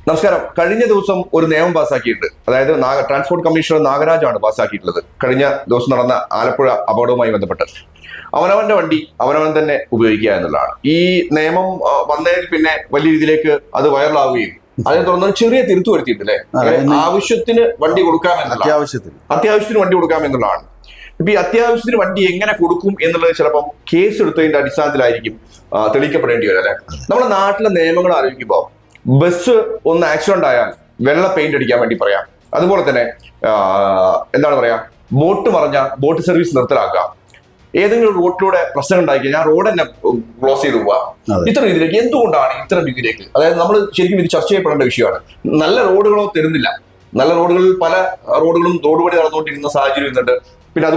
നമസ്കാരം. കഴിഞ്ഞ ദിവസം ഒരു നിയമം പാസ്സാക്കിയിട്ടുണ്ട്. അതായത് ട്രാൻസ്പോർട്ട് കമ്മീഷണർ നാഗരാജാണ് പാസ്സാക്കിയിട്ടുള്ളത്. കഴിഞ്ഞ ദിവസം നടന്ന ആലപ്പുഴ അപകടവുമായി ബന്ധപ്പെട്ട് അവനവന്റെ വണ്ടി അവനവൻ തന്നെ ഉപയോഗിക്കുക എന്നുള്ളതാണ്. ഈ നിയമം വന്നതിൽ പിന്നെ വലിയ രീതിയിലേക്ക് അത് വൈറലാവുകയും അതിനെ തുടർന്ന് ചെറിയ തിരുത്തു വരുത്തിയിട്ടില്ലേ, ആവശ്യത്തിന് വണ്ടി കൊടുക്കാമെന്നുള്ള അത്യാവശ്യത്തിന് വണ്ടി കൊടുക്കാമെന്നുള്ളതാണ്. ഇപ്പൊ ഈ അത്യാവശ്യത്തിന് വണ്ടി എങ്ങനെ കൊടുക്കും എന്നുള്ളത് ചിലപ്പം കേസ് എടുത്തതിന്റെ അടിസ്ഥാനത്തിലായിരിക്കും തെളിയിക്കപ്പെടേണ്ടി വരും അല്ലെ. നമ്മുടെ നാട്ടിലെ നിയമങ്ങൾ ആലോചിക്കുമ്പോൾ ബസ് ഒന്ന് ആക്സിഡന്റ് ആയാൽ വെള്ള പെയിന്റ് അടിക്കാൻ വേണ്ടി പറയാം. അതുപോലെ തന്നെ എന്താണ് പറയാ, ബോട്ട് മറിഞ്ഞാൽ ബോട്ട് സർവീസ് നിർത്തലാക്കുക. ഏതെങ്കിലും റോഡിലൂടെ പ്രശ്നം ഉണ്ടായി കഴിഞ്ഞാൽ റോഡ് തന്നെ ക്ലോസ് ചെയ്ത് പോവാ. ഇത്തരം രീതിയിലേക്ക് എന്തുകൊണ്ടാണ് ഇത്തരം രീതിയിലേക്ക്? അതായത് നമ്മൾ ശരിക്കും ഇത് ചർച്ച ചെയ്യപ്പെടേണ്ട വിഷയമാണ്. നല്ല റോഡുകളോ തരുന്നില്ല. നല്ല റോഡുകളിൽ പല റോഡുകളും റോഡ് പണി നടന്നുകൊണ്ടിരിക്കുന്ന സാഹചര്യം ഇന്നുണ്ട്. പിന്നെ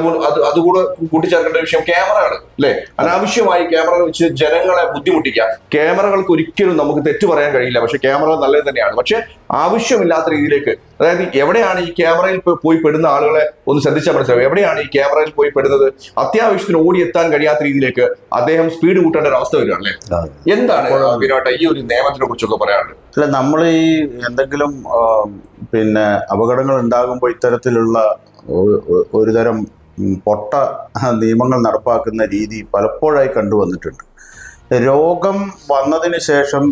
അതുകൂടെ കൂട്ടിച്ചേർക്കേണ്ട വിഷയം ക്യാമറകൾ അല്ലെ. അനാവശ്യമായി ക്യാമറകൾ വെച്ച് ജനങ്ങളെ ബുദ്ധിമുട്ടിക്കുക. ക്യാമറകൾക്ക് ഒരിക്കലും നമുക്ക് തെറ്റു പറയാൻ കഴിയില്ല. പക്ഷെ ക്യാമറകൾ നല്ലത് തന്നെയാണ്. പക്ഷെ ആവശ്യമില്ലാത്ത രീതിയിലേക്ക്, അതായത് എവിടെയാണ് ഈ ക്യാമറയിൽ പോയി പെടുന്ന ആളുകളെ ഒന്ന് ശ്രദ്ധിച്ചാൽ മനസ്സിലാവും. എവിടെയാണ് ഈ ക്യാമറയിൽ പോയി പെടുന്നത്? അത്യാവശ്യത്തിന് ഓടിയെത്താൻ കഴിയാത്ത രീതിയിലേക്ക് അദ്ദേഹം സ്പീഡ് കൂട്ടേണ്ട ഒരു അവസ്ഥ വരിക അല്ലേ. എന്താണ് വിനോട്ടെ ഈ ഒരു നിയമത്തിനെ കുറിച്ചൊക്കെ പറയാനുള്ളത്? അല്ല, നമ്മൾ ഈ എന്തെങ്കിലും അപകടങ്ങൾ ഉണ്ടാകുമ്പോൾ ഇത്തരത്തിലുള്ള ഒരുതരം പൊട്ട നിയമങ്ങൾ നടപ്പാക്കുന്ന രീതി പലപ്പോഴായി കണ്ടുവന്നിട്ടുണ്ട്. രോഗം വന്നതിന് ശേഷം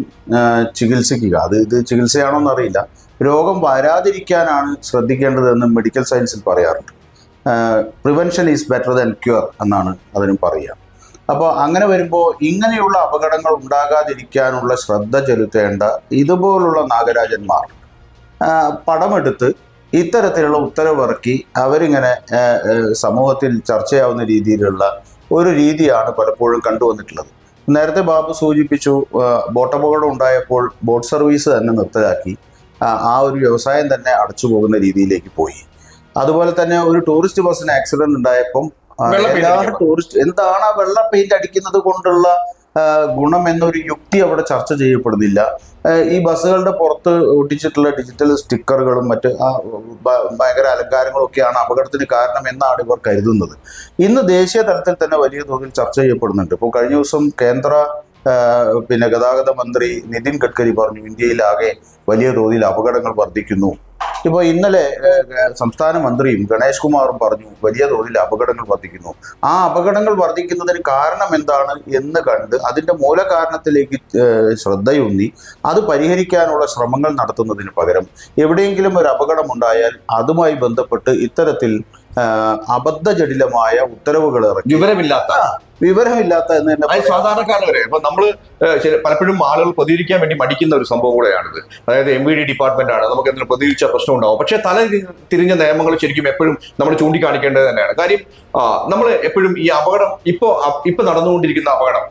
ചികിത്സിക്കുക, ഇത് ചികിത്സയാണോ എന്നറിയില്ല. രോഗം വരാതിരിക്കാനാണ് ശ്രദ്ധിക്കേണ്ടതെന്ന് മെഡിക്കൽ സയൻസിൽ പറയാറുണ്ട്. Prevention is better than cure എന്നാണ് അതിനും പറയുക. അപ്പോൾ അങ്ങനെ വരുമ്പോൾ ഇങ്ങനെയുള്ള അപകടങ്ങൾ ഉണ്ടാകാതിരിക്കാനുള്ള ശ്രദ്ധ ചെലുത്തേണ്ട ഇതുപോലുള്ള നാഗരാജന്മാർ പടമെടുത്ത് ഇത്തരത്തിലുള്ള ഉത്തരവിറക്കി അവരിങ്ങനെ സമൂഹത്തിൽ ചർച്ചയാവുന്ന രീതിയിലുള്ള ഒരു രീതിയാണ് പലപ്പോഴും കണ്ടുവന്നിട്ടുള്ളത്. നേരത്തെ ബാബു സൂചിപ്പിച്ചു, ബോട്ടപകടം ഉണ്ടായപ്പോൾ ബോട്ട് സർവീസ് തന്നെ നിർത്തലാക്കി. ആ ഒരു വ്യവസായം തന്നെ അടച്ചു പോകുന്ന രീതിയിലേക്ക് പോയി. അതുപോലെ തന്നെ ഒരു ടൂറിസ്റ്റ് ബസ്സിന് ആക്സിഡന്റ് ഉണ്ടായപ്പം ടൂറിസ്റ്റ് എന്താണ് ആ വെള്ള പെയിന്റ് അടിക്കുന്നത് കൊണ്ടുള്ള ഗുണം എന്നൊരു യുക്തി അവിടെ ചർച്ച ചെയ്യപ്പെടുന്നില്ല. ഈ ബസ്സുകളുടെ പുറത്ത് ഒട്ടിച്ചിട്ടുള്ള ഡിജിറ്റൽ സ്റ്റിക്കറുകളും മറ്റ് ഭയങ്കര അലങ്കാരങ്ങളും ഒക്കെയാണ് അപകടത്തിന് കാരണം എന്നാണ് ഇവർ കരുതുന്നത്. ഇന്ന് ദേശീയ തലത്തിൽ തന്നെ വലിയ തോതിൽ ചർച്ച ചെയ്യപ്പെടുന്നുണ്ട്. ഇപ്പോൾ കഴിഞ്ഞ ദിവസം കേന്ദ്ര ഗതാഗത മന്ത്രി നിതിൻ ഗഡ്കരി പറഞ്ഞു, ഇന്ത്യയിലാകെ വലിയ തോതിൽ അപകടങ്ങൾ വർദ്ധിക്കുന്നു. ഇപ്പോൾ ഇന്നലെ സംസ്ഥാന മന്ത്രിയും ഗണേഷ് കുമാറും പറഞ്ഞു വലിയ തോതിൽ അപകടങ്ങൾ വർദ്ധിക്കുന്നു. ആ അപകടങ്ങൾ വർദ്ധിക്കുന്നതിന് കാരണം എന്താണ് എന്ന് കണ്ട് അതിൻ്റെ മൂലകാരണത്തിലേക്ക് ശ്രദ്ധയൂന്നി അത് പരിഹരിക്കാനുള്ള ശ്രമങ്ങൾ നടത്തുന്നതിന് പകരം എവിടെയെങ്കിലും ഒരു അപകടമുണ്ടായാൽ അതുമായി ബന്ധപ്പെട്ട് ഇത്തരത്തിൽ അബദ്ധജടിലമായ ഉത്തരവുകൾ ഇറക്കി വിവരമില്ലാത്ത എന്ന് തന്നെ സാധാരണക്കാരവരെ ഇപ്പൊ നമ്മള് പലപ്പോഴും ആളുകൾ പ്രതികരിക്കാൻ വേണ്ടി മടിക്കുന്ന ഒരു സംഭവം കൂടെയാണിത്. അതായത് MVD ഡിപ്പാർട്ട്മെന്റ് ആണ്, നമുക്ക് എന്തെങ്കിലും പ്രതികരിച്ച പ്രശ്നം ഉണ്ടാവും. പക്ഷെ തല തിരിഞ്ഞ നിയമങ്ങൾ ശരിക്കും എപ്പോഴും നമ്മൾ ചൂണ്ടിക്കാണിക്കേണ്ടത് തന്നെയാണ്. കാര്യം നമ്മൾ എപ്പോഴും ഈ അപകടം ഇപ്പൊ നടന്നുകൊണ്ടിരിക്കുന്ന അപകടം,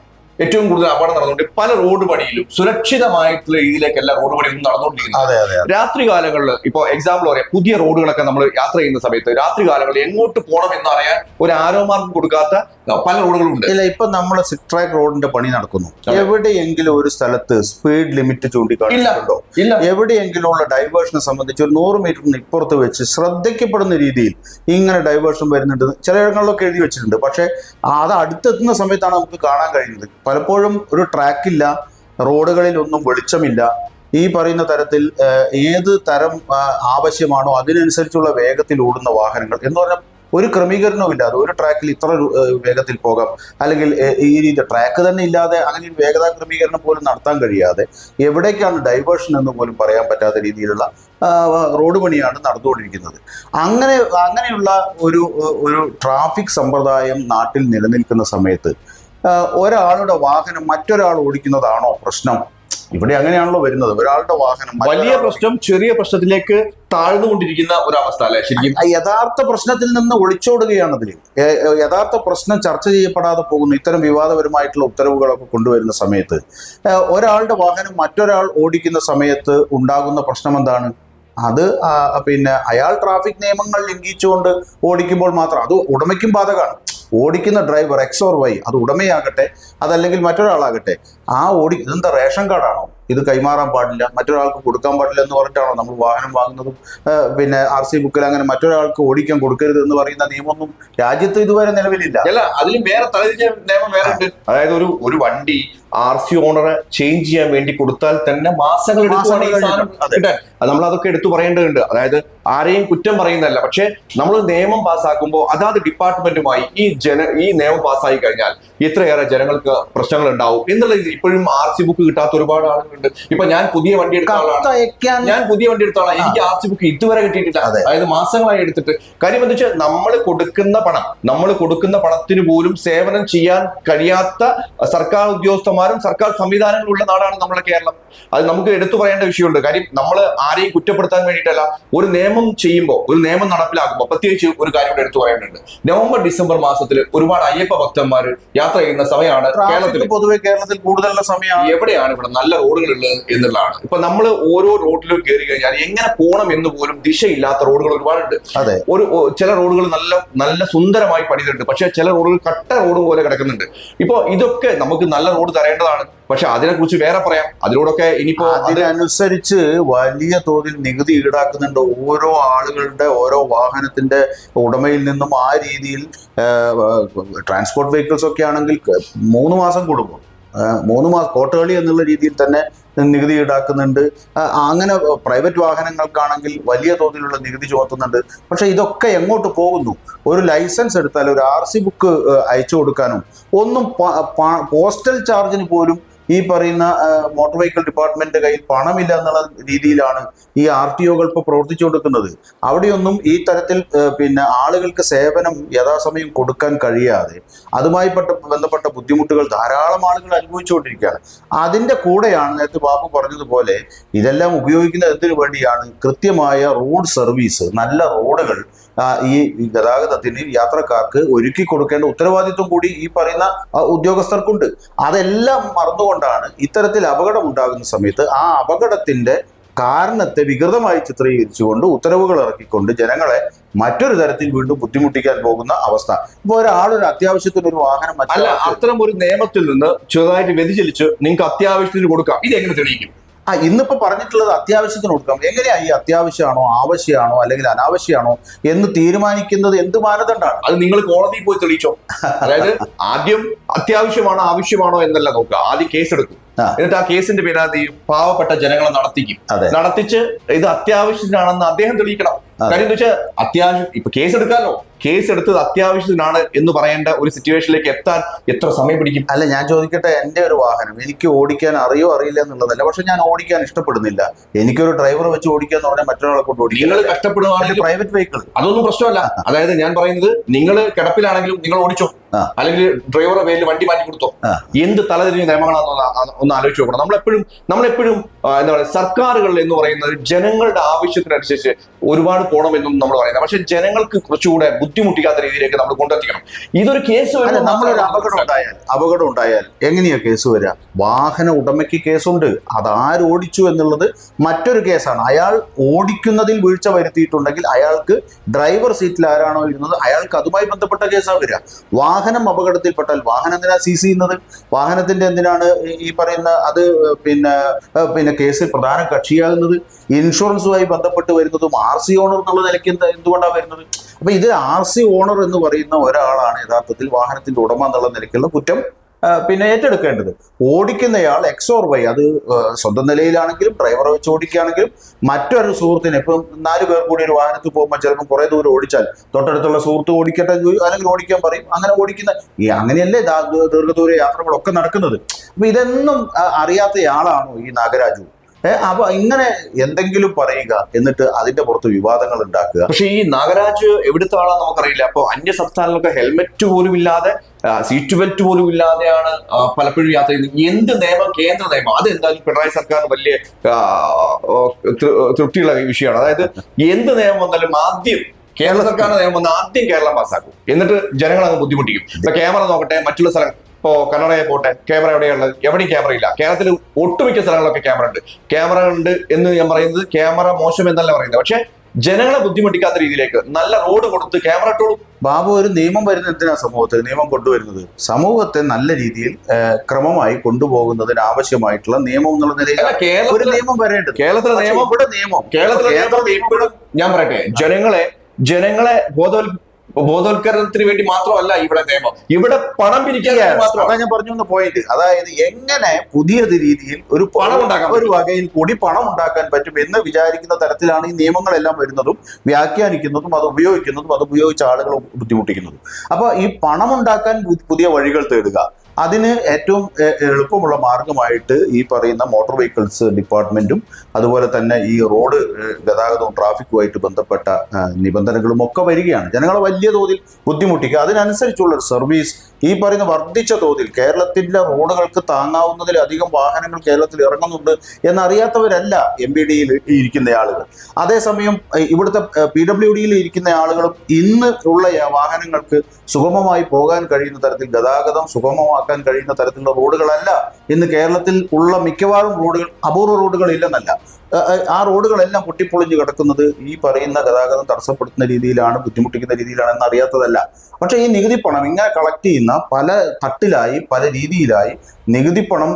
ഏറ്റവും കൂടുതൽ അപകടം നടന്നുകൊണ്ട് പല റോഡ് പണിയിലും സുരക്ഷിതമായിട്ടുള്ള രീതിയിലേക്കല്ല റോഡ് പണിയൊന്നും നടന്നുകൊണ്ടിരിക്കുന്നത്. രാത്രി കാലങ്ങളിൽ ഇപ്പൊ എക്സാമ്പിൾ പറയാം, പുതിയ റോഡുകളൊക്കെ നമ്മൾ യാത്ര ചെയ്യുന്ന സമയത്ത് രാത്രി കാലങ്ങളിൽ എങ്ങോട്ട് പോകണം എന്ന് അറിയാൻ ഒരു ആരോ മാർഗം കൊടുക്കാത്ത പല റോഡുകളുണ്ട്. ഇല്ല, ഇപ്പൊ നമ്മൾ സിക് ട്രാക്ക് റോഡിന്റെ പണി നടക്കുന്നു. എവിടെയെങ്കിലും ഒരു സ്ഥലത്ത് സ്പീഡ് ലിമിറ്റ് ചൂണ്ടിക്കാണിച്ചിട്ടുണ്ടോ? എവിടെയെങ്കിലും ഉള്ള ഡൈവേർഷനെ സംബന്ധിച്ച് ഒരു 100 മീറ്ററിന് ഇപ്പുറത്ത് വെച്ച് ശ്രദ്ധിക്കപ്പെടുന്ന രീതിയിൽ ഇങ്ങനെ ഡൈവേർഷൻ വരുന്നുണ്ട് ചിലയിടങ്ങളിലൊക്കെ എഴുതി വെച്ചിട്ടുണ്ട്. പക്ഷെ അത് അടുത്തെത്തുന്ന സമയത്താണ് നമുക്ക് കാണാൻ കഴിയുന്നത്. പലപ്പോഴും ഒരു ട്രാക്കില്ല, റോഡുകളിൽ ഒന്നും വെളിച്ചമില്ല. ഈ പറയുന്ന തരത്തിൽ ഏത് തരം ആവശ്യമാണോ അതിനനുസരിച്ചുള്ള വേഗത്തിൽ ഓടുന്ന വാഹനങ്ങൾ എന്ന് പറഞ്ഞാൽ ഒരു ക്രമീകരണവും ഇല്ലാതെ ഒരു ട്രാക്കിൽ ഇത്ര വേഗത്തിൽ പോകാം, അല്ലെങ്കിൽ ഈ രീതി ട്രാക്ക് തന്നെ ഇല്ലാതെ അങ്ങനെ ഒരു വേഗതാ ക്രമീകരണം പോലും നടത്താൻ കഴിയാതെ എവിടേക്കാണ് ഡൈവേർഷൻ എന്ന് പോലും പറയാൻ പറ്റാത്ത രീതിയിലുള്ള റോഡ് പണിയാണ് നടന്നുകൊണ്ടിരിക്കുന്നത്. അങ്ങനെയുള്ള ഒരു ട്രാഫിക് സമ്പ്രദായം നാട്ടിൽ നിലനിൽക്കുന്ന സമയത്ത് ഒരാളുടെ വാഹനം മറ്റൊരാൾ ഓടിക്കുന്നതാണോ പ്രശ്നം? ഇവിടെ അങ്ങനെയാണല്ലോ വരുന്നത്. ഒരാളുടെ വാഹനം വലിയ പ്രശ്നം ചെറിയ പ്രശ്നത്തിലേക്ക് താഴ്ന്നുകൊണ്ടിരിക്കുന്ന ഒരവസ്ഥ അല്ലെ ശരിക്കും. യഥാർത്ഥ പ്രശ്നത്തിൽ നിന്ന് ഒളിച്ചോടുകയാണ് അതിൽ. യഥാർത്ഥ പ്രശ്നം ചർച്ച ചെയ്യപ്പെടാതെ പോകുന്നു. ഇത്തരം വിവാദപരമായിട്ടുള്ള ഉത്തരവുകളൊക്കെ കൊണ്ടുവരുന്ന സമയത്ത് ഒരാളുടെ വാഹനം മറ്റൊരാൾ ഓടിക്കുന്ന സമയത്ത് ഉണ്ടാകുന്ന പ്രശ്നം എന്താണ്? അത് അയാൾ ട്രാഫിക് നിയമങ്ങൾ ലംഘിച്ചുകൊണ്ട് ഓടിക്കുമ്പോൾ മാത്രം അത് ഉടമയ്ക്കും ബാധകമാണ്. ഓടിക്കുന്ന ഡ്രൈവർ X or Y, അത് ഉടമയാകട്ടെ അതല്ലെങ്കിൽ മറ്റൊരാളാകട്ടെ, ഇതെന്താ റേഷൻ കാർഡാണോ? ഇത് കൈമാറാൻ പാടില്ല, മറ്റൊരാൾക്ക് കൊടുക്കാൻ പാടില്ല എന്ന് പറഞ്ഞിട്ടാണോ നമ്മൾ വാഹനം വാങ്ങുന്നതും പിന്നെ RC ബുക്കിൽ അങ്ങനെ മറ്റൊരാൾക്ക് ഓടിക്കാൻ കൊടുക്കരുത് എന്ന് പറയുന്ന നിയമമൊന്നും രാജ്യത്ത് ഇതുവരെ നിലവിലില്ല. അല്ല, അതിലും വേറെ തലതിരിഞ്ഞ നിയമം വേറെ ഉണ്ട്. അതായത് ഒരു വണ്ടി RC ഓണറെ ചേഞ്ച് ചെയ്യാൻ വേണ്ടി കൊടുത്താൽ തന്നെ മാസങ്ങൾ എടുക്കുവാണ് ഈ സാധനം കിട്ടാൻ. അത് നമ്മൾ അതൊക്കെ എടുത്തു പറയേണ്ടതുണ്ട്. അതായത് ആരെയും കുറ്റം പറയുന്നതല്ല, പക്ഷെ നമ്മൾ നിയമം പാസ്സാക്കുമ്പോൾ അതാത് ഡിപ്പാർട്ട്മെന്റുമായി ഈ നിയമം പാസ്സായി കഴിഞ്ഞാൽ എത്രയേറെ ജനങ്ങൾക്ക് പ്രശ്നങ്ങൾ ഉണ്ടാവും എന്നുള്ളത് ഇപ്പോഴും RC ബുക്ക് കിട്ടാത്ത ഒരുപാട് ആളുകളുണ്ട്. ഇപ്പൊ ഞാൻ പുതിയ വണ്ടി എടുത്ത ആളാണ്, എനിക്ക് RC ബുക്ക് ഇതുവരെ കിട്ടിയിട്ടില്ല. അതായത് മാസങ്ങളായി എടുത്തിട്ട്. കാര്യം എന്താ വെച്ചാൽ നമ്മൾ കൊടുക്കുന്ന പണത്തിന് പോലും സേവനം ചെയ്യാൻ കഴിയാത്ത സർക്കാർ ഉദ്യോഗസ്ഥന്മാരും സർക്കാർ സംവിധാനങ്ങളും ഉള്ള നാടാണ് നമ്മുടെ കേരളം. അത് നമുക്ക് എടുത്തു പറയേണ്ട വിഷയമുണ്ട്. കാര്യം നമ്മൾ ആരെയും കുറ്റപ്പെടുത്താൻ വേണ്ടിയിട്ടല്ല, ഒരു നിയമം ചെയ്യുമ്പോൾ, ഒരു നിയമം നടപ്പിലാക്കുമ്പോൾ പ്രത്യേകിച്ച് ഒരു കാര്യം കൂടെ എടുത്തു പറയേണ്ടതുണ്ട്. നവംബർ ഡിസംബർ മാസത്തിൽ ഒരുപാട് അയ്യപ്പ ഭക്തന്മാർ യാത്ര ചെയ്യുന്ന സമയമാണ്. പൊതുവെ കേരളത്തിൽ കൂടുതലുള്ള സമയമാണ്. എവിടെയാണ് ഇവിടെ നല്ല റോഡുകൾ ഉള്ളത് എന്നുള്ളതാണ്. ഇപ്പൊ നമ്മൾ ഓരോ റോഡിലും കയറി കഴിഞ്ഞാൽ എങ്ങനെ പോകണം എന്ന് പോലും ദിശയില്ലാത്ത റോഡുകൾ ഒരുപാടുണ്ട്. ചില റോഡുകൾ നല്ല സുന്ദരമായി പണിതിട്ടുണ്ട്, പക്ഷെ ചില റോഡുകൾ കട്ട റോഡ് പോലെ കിടക്കുന്നുണ്ട്. ഇപ്പൊ ഇതൊക്കെ നമുക്ക് നല്ല റോഡ് തരേണ്ടതാണ്, പക്ഷെ അതിനെക്കുറിച്ച് വേറെ പറയാം. അതിലൂടെയൊക്കെ ഇനിയിപ്പോ അതിനനുസരിച്ച് വലിയ തോതിൽ നികുതി ഈടാക്കുന്നുണ്ട് ഓരോ ആളുകളുടെ, ഓരോ വാഹനത്തിന്റെ ഉടമയിൽ നിന്നും. ആ രീതിയിൽ ട്രാൻസ്പോർട്ട് വെഹിക്കിൾസ് ഒക്കെ ആണെങ്കിൽ 3 മാസം കൂടുമ്പോൾ 3 മാസം കോട്ടുകളി എന്നുള്ള രീതിയിൽ തന്നെ നികുതി ഈടാക്കുന്നുണ്ട്. അങ്ങനെ പ്രൈവറ്റ് വാഹനങ്ങൾക്കാണെങ്കിൽ വലിയ തോതിലുള്ള നികുതി ചുമത്തുന്നുണ്ട്. പക്ഷെ ഇതൊക്കെ എങ്ങോട്ട് പോകുന്നു? ഒരു ലൈസൻസ് എടുത്താൽ, ഒരു RC ബുക്ക് അയച്ചു കൊടുക്കാനും ഒന്നും പോസ്റ്റൽ ചാർജിന് പോലും ഈ പറയുന്ന മോട്ടോർ വെഹിക്കിൾ ഡിപ്പാർട്ട്മെന്റിന്റെ കയ്യിൽ പണമില്ല എന്നുള്ള രീതിയിലാണ് ഈ RTOകൾ ഇപ്പോൾ പ്രവർത്തിച്ചു കൊടുക്കുന്നത്. അവിടെയൊന്നും ഈ തരത്തിൽ പിന്നെ ആളുകൾക്ക് സേവനം യഥാസമയം കൊടുക്കാൻ കഴിയാതെ അതുമായി ബന്ധപ്പെട്ട ബുദ്ധിമുട്ടുകൾ ധാരാളം ആളുകൾ അനുഭവിച്ചുകൊണ്ടിരിക്കുകയാണ്. അതിന്റെ കൂടെയാണ് നേരത്തെ ബാബു പറഞ്ഞതുപോലെ ഇതെല്ലാം ഉപയോഗിക്കുന്നത് എന്തിനു വേണ്ടിയാണ്? കൃത്യമായ റോഡ് സർവീസ്, നല്ല റോഡുകൾ ഈ ഗതാഗതത്തിന് യാത്രക്കാർക്ക് ഒരുക്കി കൊടുക്കേണ്ട ഉത്തരവാദിത്വം കൂടി ഈ പറയുന്ന ഉദ്യോഗസ്ഥർക്കുണ്ട്. അതെല്ലാം മറന്നുകൊണ്ടാണ് ഇത്തരത്തിൽ അപകടം ഉണ്ടാകുന്ന സമയത്ത് ആ അപകടത്തിന്റെ കാരണത്തെ വികൃതമായി ചിത്രീകരിച്ചുകൊണ്ട് ഉത്തരവുകൾ ഇറക്കിക്കൊണ്ട് ജനങ്ങളെ മറ്റൊരു തരത്തിൽ വീണ്ടും ബുദ്ധിമുട്ടിക്കാൻ പോകുന്ന അവസ്ഥ. ഇപ്പൊ ഒരാളൊരു അത്യാവശ്യത്തിന് ഒരു വാഹനം അല്ല, അത്തരം ഒരു നിയമത്തിൽ നിന്ന് ചെറുതായിട്ട് വ്യതിചലിച്ച് നിങ്ങൾക്ക് അത്യാവശ്യത്തിന് കൊടുക്കാം, ഇത് എങ്ങനെ തെളിയിക്കും? ഇന്നിപ്പോ പറഞ്ഞിട്ടുള്ളത് അത്യാവശ്യത്തിന് കൊടുക്കാം. എങ്ങനെയാ ഈ അത്യാവശ്യമാണോ, ആവശ്യമാണോ, അല്ലെങ്കിൽ അനാവശ്യമാണോ എന്ന് തീരുമാനിക്കുന്നത്? എന്ത് മാനദണ്ഡമാണ് അത്? നിങ്ങൾ കോടതിയിൽ പോയി തെളിയിച്ചോ. അതായത് ആദ്യം അത്യാവശ്യമാണോ ആവശ്യമാണോ എന്നല്ല നോക്കുക, ആദ്യം കേസെടുക്കും. എന്നിട്ട് ആ കേസിന്റെ പേരാതി പാവപ്പെട്ട ജനങ്ങളെ നടത്തിച്ച് ഇത് അത്യാവശ്യത്തിനാണെന്ന് അദ്ദേഹം തെളിയിക്കണം. കാര്യം എന്താ വെച്ചാൽ അത്യാവശ്യം ഇപ്പൊ കേസെടുക്കാമല്ലോ, കേസെടുത്തത് അത്യാവശ്യത്തിനാണ് എന്ന് പറയേണ്ട ഒരു സിറ്റുവേഷനിലേക്ക് എത്താൻ എത്ര സമയം പിടിക്കും? അല്ല, ഞാൻ ചോദിക്കട്ടെ, എന്റെ ഒരു വാഹനം എനിക്ക് ഓടിക്കാൻ അറിയോ അറിയില്ല എന്നുള്ളതല്ല, പക്ഷെ ഞാൻ ഓടിക്കാൻ ഇഷ്ടപ്പെടുന്നില്ല. എനിക്കൊരു ഡ്രൈവർ വെച്ച് ഓടിക്കാന്ന് പറഞ്ഞാൽ മറ്റൊരാളെ കൊണ്ട് ഓടിക്കും. നിങ്ങൾ കഷ്ടപ്പെടുകയാണെങ്കിൽ പ്രൈവറ്റ് വെഹിക്കിൾ അതൊന്നും പ്രശ്നമല്ല. അതായത് ഞാൻ പറയുന്നത്, നിങ്ങൾ കിടപ്പിലാണെങ്കിലും നിങ്ങൾ ഓടിച്ചോ, അല്ലെങ്കിൽ ഡ്രൈവറുടെ പേരിൽ വണ്ടി മാറ്റി കൊടുത്തോ. എന്ത് തലതിരിഞ്ഞ നിയമങ്ങളാണെന്ന് ഒന്ന് ആലോചിച്ച് നോക്കണം. നമ്മളെപ്പോഴും എന്താ പറയുക, സർക്കാരുകൾ എന്ന് പറയുന്നത് ജനങ്ങളുടെ ആവശ്യത്തിനനുസരിച്ച് ഒരുപാട് പോകണമെന്നും നമ്മൾ പറയുന്നത്, പക്ഷെ ജനങ്ങൾക്ക് കുറച്ചുകൂടെ ബുദ്ധിമുട്ടിക്കാത്ത രീതിയിലേക്ക് നമ്മൾ കൊണ്ടെത്തിക്കണം. ഇതൊരു കേസ് നമ്മളൊരു അപകടം ഉണ്ടായാൽ എങ്ങനെയാ കേസ് വരിക? വാഹന ഉടമയ്ക്ക് കേസുണ്ട്. അതാര് ഓടിച്ചു എന്നുള്ളത് മറ്റൊരു കേസാണ്. അയാൾ ഓടിക്കുന്നതിൽ വീഴ്ച വരുത്തിയിട്ടുണ്ടെങ്കിൽ അയാൾക്ക് ഡ്രൈവർ സീറ്റിൽ ആരാണോ ഇരുന്നത് അയാൾക്ക് അതുമായി ബന്ധപ്പെട്ട കേസാണ് വരിക. വാഹനം അപകടത്തിൽപ്പെട്ടാൽ വാഹനം എന്തിനാ സീസ് ചെയ്യുന്നത്? വാഹനത്തിന്റെ എന്തിനാണ് ഈ പറയുന്ന അത് പിന്നെ കേസിൽ പ്രധാന കക്ഷിയാകുന്നത്? ഇൻഷുറൻസുമായി ബന്ധപ്പെട്ട് വരുന്നതും RC ഓണർ എന്നുള്ള നിലയ്ക്ക് എന്തുകൊണ്ടാണ് വരുന്നത്? അപ്പൊ ഇത് RC ഓണർ എന്ന് പറയുന്ന ഒരാളാണ് യഥാർത്ഥത്തിൽ വാഹനത്തിന്റെ ഉടമ എന്നുള്ള നിലയ്ക്കുള്ള കുറ്റം ഏറ്റെടുക്കേണ്ടത്. ഓടിക്കുന്നയാൾ X or Y, അത് സ്വന്തം നിലയിലാണെങ്കിലും ഡ്രൈവറെ വെച്ച് ഓടിക്കുകയാണെങ്കിലും മറ്റൊരു സുഹൃത്തിന്, ഇപ്പം 4 പേർ കൂടി ഒരു വാഹനത്തിൽ പോകുമ്പോൾ ചിലപ്പോൾ കുറെ ദൂരം ഓടിച്ചാൽ തൊട്ടടുത്തുള്ള സുഹൃത്ത് ഓടിക്കട്ടെ അല്ലെങ്കിൽ ഓടിക്കാൻ പറയും. അങ്ങനെ അങ്ങനെയല്ലേ ദീർഘദൂര യാത്രകളൊക്കെ നടക്കുന്നത്. അപ്പൊ ഇതൊന്നും അറിയാത്തയാളാണോ ഈ നാഗരാജു? അപ്പൊ ഇങ്ങനെ എന്തെങ്കിലും പറയുക, എന്നിട്ട് അതിന്റെ പുറത്ത് വിവാദങ്ങൾ ഉണ്ടാക്കുക. പക്ഷെ ഈ നാഗരാജ് എവിടുത്തെ ആളാന്ന് നമുക്കറിയില്ല. അപ്പൊ അന്യ സംസ്ഥാനങ്ങളിലൊക്കെ ഹെൽമെറ്റ് പോലും ഇല്ലാതെ, സീറ്റ് ബെൽറ്റ് പോലും ഇല്ലാതെയാണ് പലപ്പോഴും യാത്ര ചെയ്യുന്നത്. എന്ത് നിയമം, കേന്ദ്ര നിയമം, അത് എന്തായാലും പിണറായി സർക്കാരിന് വലിയ തൃപ്തിയുള്ള വിഷയമാണ്. അതായത് എന്ത് നിയമം വന്നാലും ആദ്യം കേരള സർക്കാരിന്റെ നിയമം വന്ന് ആദ്യം കേരളം പാസ്സാക്കും, എന്നിട്ട് ജനങ്ങൾ അങ്ങ് ബുദ്ധിമുട്ടിക്കും. ഇപ്പൊ ക്യാമറ നോക്കട്ടെ, മറ്റുള്ള സ്ഥലങ്ങൾ, ഇപ്പോ കർണാടകയെ പോട്ടെ, ക്യാമറ എവിടെയുള്ളത്? എവിടെയും ക്യാമറ ഇല്ല. കേരളത്തിൽ ഒട്ടുമിക്ക സ്ഥലങ്ങളിലൊക്കെ ക്യാമറ ഉണ്ട് എന്ന് ഞാൻ പറയുന്നത് ക്യാമറ മോശം എന്നല്ല പറയുന്നത്. പക്ഷെ ജനങ്ങളെ ബുദ്ധിമുട്ടിക്കാത്ത രീതിയിലേക്ക് നല്ല റോഡ് കൊടുത്ത് ക്യാമറ ഇട്ടോളും. ബാബു, ഒരു നിയമം വരുന്ന എന്തിനാ സമൂഹത്തിൽ നിയമം കൊണ്ടുവരുന്നത്? സമൂഹത്തെ നല്ല രീതിയിൽ ക്രമമായി കൊണ്ടുപോകുന്നതിന് ആവശ്യമായിട്ടുള്ള നിയമം എന്നുള്ള നിലയിൽ ഒരു നിയമം വരേണ്ടത്. കേരളത്തിലെ നിയമം കേരളത്തിലെ നിയമം ഇപ്പോഴും ഞാൻ പറയട്ടെ, ജനങ്ങളെ ബോധവൽക്കരണത്തിന് വേണ്ടി മാത്രമല്ല ഇവിടെ നിയമം, ഇവിടെ പണം പിരിക്കാൻ മാത്രം. അതാ ഞാൻ പറഞ്ഞു വന്ന പോയിന്റ്. അതായത് എങ്ങനെ പുതിയ രീതിയിൽ ഒരു പണം ഉണ്ടാക്കാൻ, ഒരു വകയിൽ കൂടി പണം ഉണ്ടാക്കാൻ പറ്റും എന്ന് വിചാരിക്കുന്ന തരത്തിലാണ് ഈ നിയമങ്ങളെല്ലാം വരുന്നതും വ്യാഖ്യാനിക്കുന്നതും അത് ഉപയോഗിക്കുന്നതും അത് ഉപയോഗിച്ച ആളുകൾ ബുദ്ധിമുട്ടിക്കുന്നതും. അപ്പൊ ഈ പണം ഉണ്ടാക്കാൻ പുതിയ വഴികൾ തേടുക, അതിന് ഏറ്റവും എളുപ്പമുള്ള മാർഗമായിട്ട് ഈ പറയുന്ന മോട്ടോർ വെഹിക്കിൾസ് ഡിപ്പാർട്ട്മെന്റും അതുപോലെ തന്നെ ഈ റോഡ് ഗതാഗതവും ട്രാഫിക്കുമായിട്ട് ബന്ധപ്പെട്ട നിബന്ധനകളും ഒക്കെ വരികയാണ്. ജനങ്ങളെ വലിയ തോതിൽ ബുദ്ധിമുട്ടിക്കുക, അതിനനുസരിച്ചുള്ള ഒരു സർവീസ് ഈ പറയുന്ന വർദ്ധിച്ച തോതിൽ കേരളത്തിലെ റോഡുകൾക്ക് താങ്ങാവുന്നതിലധികം വാഹനങ്ങൾ കേരളത്തിൽ ഇറങ്ങുന്നുണ്ട് എന്നറിയാത്തവരല്ല MVDയിൽ ഇരിക്കുന്ന ആളുകൾ. അതേസമയം ഇവിടുത്തെ PWDയിൽ ഇരിക്കുന്ന ആളുകളും ഇന്ന് ഉള്ള വാഹനങ്ങൾക്ക് സുഗമമായി പോകാൻ കഴിയുന്ന തരത്തിൽ ഗതാഗതം സുഗമമാക്കാൻ കഴിയുന്ന തരത്തിലുള്ള റോഡുകളല്ല ഇന്ന് കേരളത്തിൽ ഉള്ള മിക്കവാറും റോഡുകൾ. അപൂർവ റോഡുകൾ ഇല്ലെന്നല്ല, ആ റോഡുകളെല്ലാം പൊട്ടിപ്പൊളിഞ്ഞ് കിടക്കുന്നത് ഈ പറയുന്ന ഗതാഗതം തടസ്സപ്പെടുത്തുന്ന രീതിയിലാണ്, ബുദ്ധിമുട്ടിക്കുന്ന രീതിയിലാണെന്ന് അറിയാത്തതല്ല. പക്ഷേ ഈ നികുതി പണം ഇങ്ങനെ കളക്ട് ചെയ്യുന്ന പല തട്ടിലായി പല രീതിയിലായി നികുതി പണം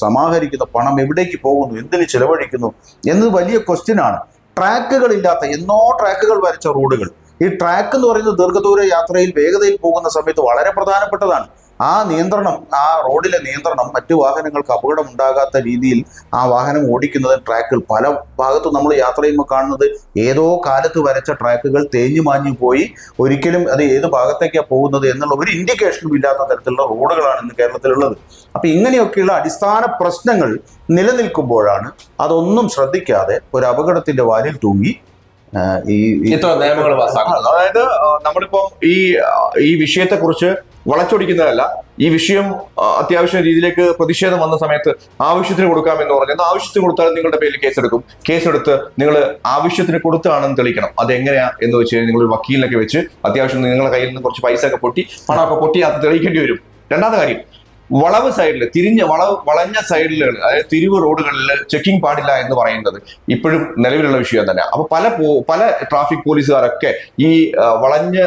സമാഹരിക്കുന്ന പണം എവിടേക്ക് പോകുന്നു, എന്തിന് ചെലവഴിക്കുന്നു എന്നത് വലിയ ക്വസ്റ്റ്യനാണ്. ട്രാക്കുകളില്ലാത്ത എന്നോ ട്രാക്കുകൾ വരച്ച റോഡുകൾ, ഈ ട്രാക്ക് എന്ന് പറയുന്നത് ദീർഘദൂര യാത്രയിൽ വേഗതയിൽ പോകുന്ന സമയത്ത് വളരെ പ്രധാനപ്പെട്ടതാണ്. ആ നിയന്ത്രണം, ആ റോഡിലെ നിയന്ത്രണം മറ്റു വാഹനങ്ങൾക്ക് അപകടം ഉണ്ടാകാത്ത രീതിയിൽ ആ വാഹനം ഓടിക്കുന്നതിന് ട്രാക്കുകൾ പല ഭാഗത്തും നമ്മൾ യാത്ര ചെയ്യുമ്പോൾ കാണുന്നത് ഏതോ കാലത്ത് വരച്ച ട്രാക്കുകൾ തേഞ്ഞു മാഞ്ഞു പോയി ഒരിക്കലും അത് ഏത് ഭാഗത്തേക്കാണ് പോകുന്നത് എന്നുള്ള ഒരു ഇൻഡിക്കേഷനും ഇല്ലാത്ത തരത്തിലുള്ള റോഡുകളാണ് ഇന്ന് കേരളത്തിലുള്ളത്. അപ്പൊ ഇങ്ങനെയൊക്കെയുള്ള അടിസ്ഥാന പ്രശ്നങ്ങൾ നിലനിൽക്കുമ്പോഴാണ് അതൊന്നും ശ്രദ്ധിക്കാതെ ഒരു അപകടത്തിന്റെ വാലിൽ തൂങ്ങി ഇത്ര നിയമങ്ങൾ പാസ്സാക്കുന്നത്. അതായത് നമ്മളിപ്പം ഈ വിഷയത്തെ കുറിച്ച് വളച്ചൊടിക്കുന്നതല്ല, ഈ വിഷയം അത്യാവശ്യ രീതിയിലേക്ക് പ്രതിഷേധം വന്ന സമയത്ത് ആവശ്യത്തിന് കൊടുക്കാമെന്ന് പറഞ്ഞാൽ ആവശ്യത്തിന് കൊടുത്താൽ നിങ്ങളുടെ പേരിൽ കേസെടുത്ത് നിങ്ങൾ ആവശ്യത്തിന് കൊടുത്താണെന്ന് തെളിയിക്കണം. അതെങ്ങനെയാ എന്ന് വെച്ച് കഴിഞ്ഞാൽ നിങ്ങൾ വക്കീലിനൊക്കെ വെച്ച് അത്യാവശ്യം നിങ്ങളുടെ കയ്യിൽ നിന്ന് കുറച്ച് പൈസ ഒക്കെ പൊട്ടി പണമൊക്കെ പൊട്ടി അത് തെളിയിക്കേണ്ടി വരും. രണ്ടാമത്തെ കാര്യം, വളവ് സൈഡിൽ വളഞ്ഞ സൈഡിലുകൾ, അതായത് തിരിവ് റോഡുകളിൽ ചെക്കിംഗ് പാടില്ല എന്ന് പറയുന്നത് ഇപ്പോഴും നിലവിലുള്ള വിഷയം തന്നെ. അപ്പൊ പല ട്രാഫിക് പോലീസുകാരൊക്കെ ഈ വളഞ്ഞ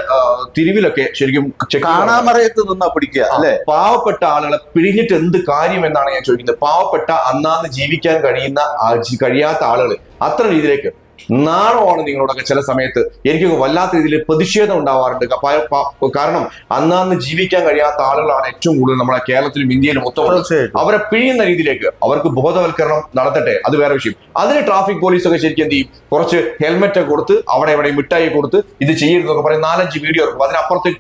തിരിവിലൊക്കെ ശരിക്കും കാണാമറയത്ത് നിന്നാ പിടിക്കുക അല്ലെ. പാവപ്പെട്ട ആളുകളെ പിഴിഞ്ഞിട്ട് എന്ത് കാര്യം എന്നാണ് ഞാൻ ചോദിക്കുന്നത്. പാവപ്പെട്ട അന്നാന്ന് ജീവിക്കാൻ കഴിയാത്ത ആളുകൾ അത്ര രീതിയിലേക്ക് നാണമാണ് നിങ്ങളോടൊക്കെ ചില സമയത്ത് എനിക്ക് വല്ലാത്ത രീതിയിൽ പ്രതിഷേധം ഉണ്ടാവാറുണ്ട്. കാരണം അന്നാന്ന് ജീവിക്കാൻ കഴിയാത്ത ആളുകളാണ് ഏറ്റവും കൂടുതൽ നമ്മളെ കേരളത്തിലും ഇന്ത്യയിലും മൊത്തം. അവരെ പിഴിയുന്ന രീതിയിലേക്ക് അവർക്ക് ബോധവൽക്കരണം നടത്തട്ടെ, അത് വേറെ വിഷയം. അതിന് ട്രാഫിക് പോലീസൊക്കെ ശരിക്കും എന്ത് ചെയ്യും, കുറച്ച് ഹെൽമെറ്റ് കൊടുത്ത് അവിടെ എവിടെ മിഠായി കൊടുത്ത് ഇത് ചെയ്യരുതെന്നൊക്കെ പറയും. 4-5 വീഡിയോ ഇറക്കും. അതിനപ്പുറത്ത്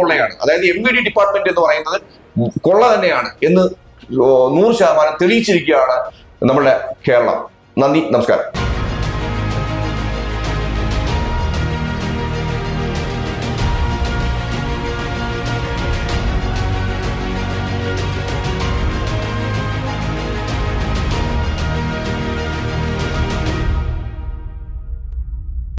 കൊള്ളയാണ്. അതായത് MVD ഡിപ്പാർട്ട്മെന്റ് എന്ന് പറയുന്നത് കൊള്ള തന്നെയാണ് എന്ന് 100% തെളിയിച്ചിരിക്കുകയാണ് നമ്മുടെ കേരളം. നന്ദി, നമസ്കാരം.